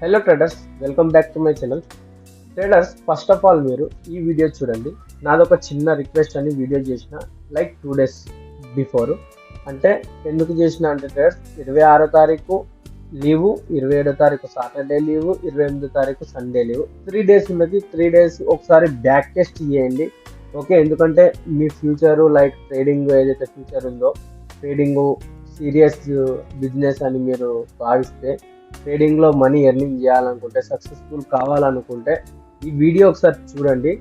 Hello traders, welcome back to my channel. Traders, first of all మీరు ఈ video చూడండి. నాదొక చిన్న రిక్వెస్ట్ అని వీడియో చేసిన లైక్ 2 days బిఫోర్. అంటే ఎందుకు చేసిన అంటే ట్రేడర్స్, 26వ తారీఖు లీవు, 27వ తారీఖు సాటర్డే లీవు, 28వ తారీఖు సండే లీవు. 3 days ఉన్నది. 3 days ఒకసారి బ్యాక్ టెస్ట్ చేయండి. ఓకే, ఎందుకంటే మీ ఫ్యూచరు లైక్ ట్రేడింగ్ ఏదైతే ఫ్యూచర్ ఉందో, ట్రేడింగ్ సీరియస్ బిజినెస్ అని మీరు భావిస్తే, ట్రేడింగ్లో మనీ ఎర్నింగ్ చేయాలనుకుంటే, సక్సెస్ఫుల్ కావాలనుకుంటే ఈ వీడియో ఒకసారి చూడండి.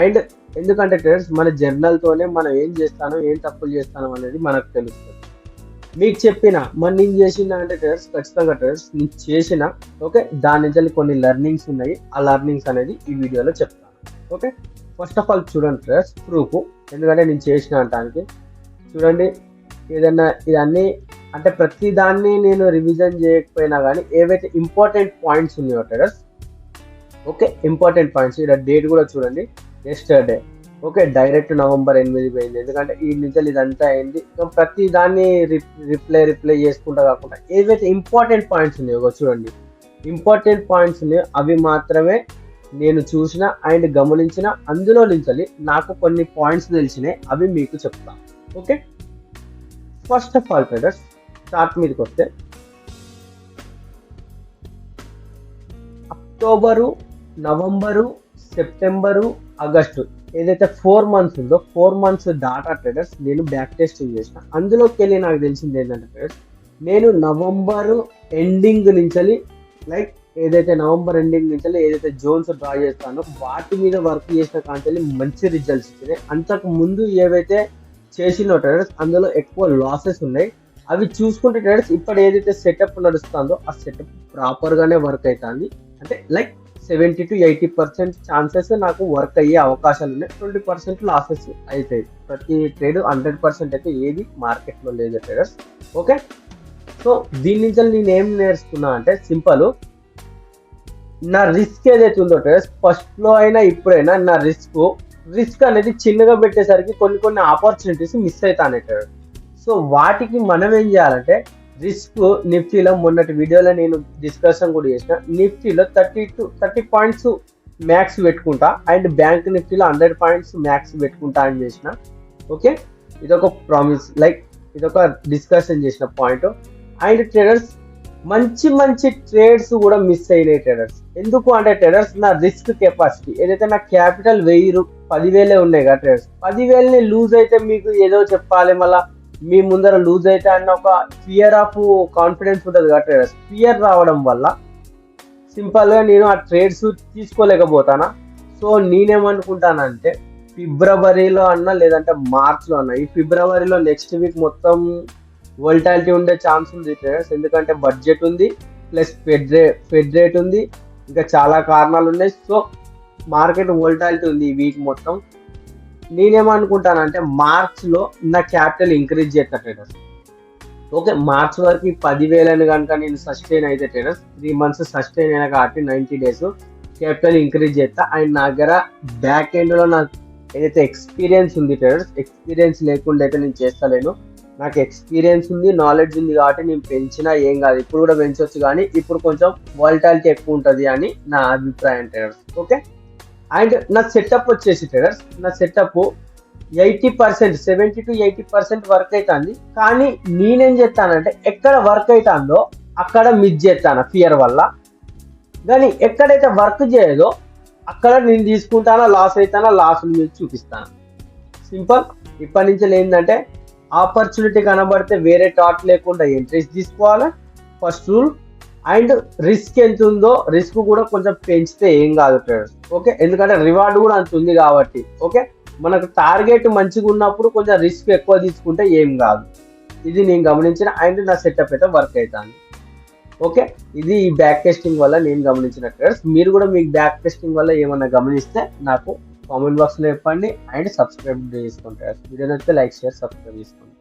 అండ్ ఎందుకంటే ట్రేడర్స్, మన జర్నల్తోనే మనం ఏం చేస్తానో ఏం తప్పులు చేస్తానో అనేది మనకు తెలుస్తుంది. మీకు చెప్పిన మరి నేను చేసిన అంటే ట్రేడర్స్, ఖచ్చితంగా ట్రేడర్స్ నేను చేసిన ఓకే, దాని నుంచి కొన్ని లెర్నింగ్స్ ఉన్నాయి. ఆ లెర్నింగ్స్ అనేది ఈ వీడియోలో చెప్తాను. ఓకే, ఫస్ట్ ఆఫ్ ఆల్ చూడండి ట్రేడర్స్, ప్రూఫ్. ఎందుకంటే నేను చేసిన అంటానికి చూడండి. ఏదన్నా ఇదన్నీ అంటే ప్రతి దాన్ని నేను రివిజన్ చేయకపోయినా కానీ ఏవైతే ఇంపార్టెంట్ పాయింట్స్ ఉన్నాయో ట్రేడర్స్, ఓకే, ఇంపార్టెంట్ పాయింట్స్ ఇక్కడ డేట్ కూడా చూడండి. ఎస్టర్డే ఓకే, డైరెక్ట్ November 8 పోయింది. ఎందుకంటే ఈ నుంచి ఇదంతా అయింది. ప్రతి దాన్ని రిప్లై చేసుకుంటా కాకుండా ఏవైతే ఇంపార్టెంట్ పాయింట్స్ ఉన్నాయో చూడండి. ఇంపార్టెంట్ పాయింట్స్ ఉన్నాయో అవి మాత్రమే నేను చూసిన అండ్ గమనించిన. అందులో నుంచి నాకు కొన్ని పాయింట్స్ తెలిసినాయి, అవి మీకు చెప్తాను. Okay, first of all traders, start మీదకి వస్తే అక్టోబరు, నవంబరు, సెప్టెంబరు, ఆగస్టు ఏదైతే 4 months ఉందో 4 months డాటా ట్రేడర్స్ నేను బ్యాక్ టెస్టింగ్ చేసిన. అందులోకి వెళ్ళి నాకు తెలిసింది ఏంటంటే ట్రేడర్స్, నేను నవంబరు ఎండింగ్ నుంచి లైక్ ఏదైతే నవంబర్ ఎండింగ్ నుంచి ఏదైతే జోన్స్ డ్రా చేస్తానో వాటి మీద వర్క్ చేసిన కాంచెల్లి మంచి రిజల్ట్స్ ఇచ్చినాయి. అంతకు ముందు ఏవైతే చేసిన ట్రేడర్స్ అందులో ఎక్కువ లాసెస్ ఉన్నాయి. అవి చూసుకుంటే ట్రేడర్స్ ఇప్పుడు ఏదైతే సెటప్ నడుస్తుందో ఆ సెటప్ ప్రాపర్గానే వర్క్ అవుతుంది. అంటే లైక్ 70 to 80% ఛాన్సెస్ నాకు వర్క్ అయ్యే అవకాశాలు ఉన్నాయి. 20% లాసెస్ అవుతాయి. ప్రతి ట్రేడ్ 100% అయితే ఏది మార్కెట్లో లేదు ట్రేడర్స్. ఓకే, సో దీని నుంచి నేను ఏం నేర్చుకున్నా అంటే సింపుల్, నా రిస్క్ ఏదైతే ఉందో ట్రేడర్స్, ఫస్ట్లో అయినా ఇప్పుడైనా నా రిస్క్ అనేది చిన్నగా పెట్టేసరికి కొన్ని ఆపర్చునిటీస్ మిస్ అవుతాయి ట్రేడర్స్. సో వాటికి మనం ఏం చేయాలంటే, రిస్క్ నిఫ్టీలో మొన్నటి వీడియోలో నేను డిస్కషన్ కూడా చేసిన. నిఫ్టీలో 30 points మ్యాక్స్ పెట్టుకుంటా అండ్ బ్యాంక్ నిఫ్టీలో 100 points మ్యాక్స్ పెట్టుకుంటా అని చేసిన. ఓకే, ఇదొక ప్రామిస్, లైక్ ఇదొక డిస్కషన్ చేసిన పాయింట్. అండ్ ట్రేడర్స్ మంచి ట్రేడ్స్ కూడా మిస్ అయినాయి ట్రేడర్స్. ఎందుకు అంటే ట్రేడర్స్, నా రిస్క్ కెపాసిటీ ఏదైతే నా క్యాపిటల్ 10,000 ఉన్నాయి కదా ట్రేడర్స్, 10,000 లూజ్ అయితే మీకు ఏదో చెప్పాలి, మళ్ళీ మీ ముందర లూజ్ అయితే అన్న ఒక ఫియర్ ఆఫ్ కాన్ఫిడెన్స్ ఉంటుంది కదా ట్రేడర్స్. ఫియర్ రావడం వల్ల సింపుల్గా నేను ఆ ట్రేడ్స్ తీసుకోలేకపోతానా. సో నేనేమనుకుంటానంటే ఫిబ్రవరిలో అన్నా లేదంటే మార్చ్లో అన్నా, ఈ ఫిబ్రవరిలో నెక్స్ట్ వీక్ మొత్తం వోల్టాలిటీ ఉండే ఛాన్స్ ఉంది ట్రేడర్స్. ఎందుకంటే బడ్జెట్ ఉంది, ప్లస్ ఫెడ్ రేట్ ఉంది, ఇంకా చాలా కారణాలు ఉన్నాయి. సో మార్కెట్ వోల్టాలిటీ ఉంది ఈ వీక్ మొత్తం. నేనేమనుకుంటానంటే మార్చ్లో నా క్యాపిటల్ ఇంక్రీజ్ చేస్తా ట్రేడర్స్. ఓకే, మార్చ్ వరకు 10,000 కనుక నేను సస్టైన్ అయితే ట్రేడర్స్, 3 months సస్టైన్ అయినా కాబట్టి 90 days క్యాపిటల్ ఇంక్రీజ్ చేస్తా. అండ్ నా దగ్గర బ్యాక్ ఎండ్లో నాకు ఏదైతే ఎక్స్పీరియన్స్ ఉంది ట్రేడర్స్, ఎక్స్పీరియన్స్ లేకుండా అయితే నేను చేస్తలేను. నాకు ఎక్స్పీరియన్స్ ఉంది, నాలెడ్జ్ ఉంది కాబట్టి నేను పెంచినా ఏం కాదు. ఇప్పుడు కూడా పెంచవచ్చు, కానీ ఇప్పుడు కొంచెం వాలటాలిటీ ఎక్కువ ఉంటుంది అని నా అభిప్రాయం ట్రేడర్స్. ఓకే, అండ్ నా సెటప్ వచ్చేసి ట్రేడర్స్, నా సెటప్ 80%, 70 to 80% వర్క్ అవుతుంది. కానీ నేనేం చేస్తానంటే ఎక్కడ వర్క్ అవుతుందో అక్కడ మిస్ చేస్తాను ఫియర్ వల్ల. కానీ ఎక్కడైతే వర్క్ చేయదో అక్కడ నేను తీసుకుంటానా, లాస్ అవుతానా, లాసులు మీద చూపిస్తాను. సింపుల్. ఇప్పటి నుంచి ఏంటంటే ఆపర్చునిటీ కనబడితే వేరే టాట్ లేకుండా ఎంట్రీస్ తీసుకోవాలి, ఫస్ట్ రూల్. అండ్ రిస్క్ ఎంత ఉందో రిస్క్ కూడా కొంచెం పెంచితే ఏం కాదు ట్రేడర్స్. ఓకే, ఎందుకంటే రివార్డ్ కూడా అంత ఉంది కాబట్టి. ఓకే, మనకు టార్గెట్ మంచిగా ఉన్నప్పుడు కొంచెం రిస్క్ ఎక్కువ తీసుకుంటే ఏం కాదు. ఇది నేను గమనించిన అండ్ నా సెటప్ అయితే వర్క్ అవుతాను. ఓకే, ఇది ఈ బ్యాక్ టెస్టింగ్ వల్ల నేను గమనించిన ట్రేడర్స్. మీరు కూడా మీకు బ్యాక్ టెస్టింగ్ వల్ల ఏమన్నా గమనిస్తే నాకు కామెంట్ బాక్స్లో చెప్పండి అండ్ సబ్స్క్రైబ్ చేసుకోండి ట్రేడర్స్. వీడియో నచ్చితే లైక్, షేర్, సబ్స్క్రైబ్ చేసుకోండి.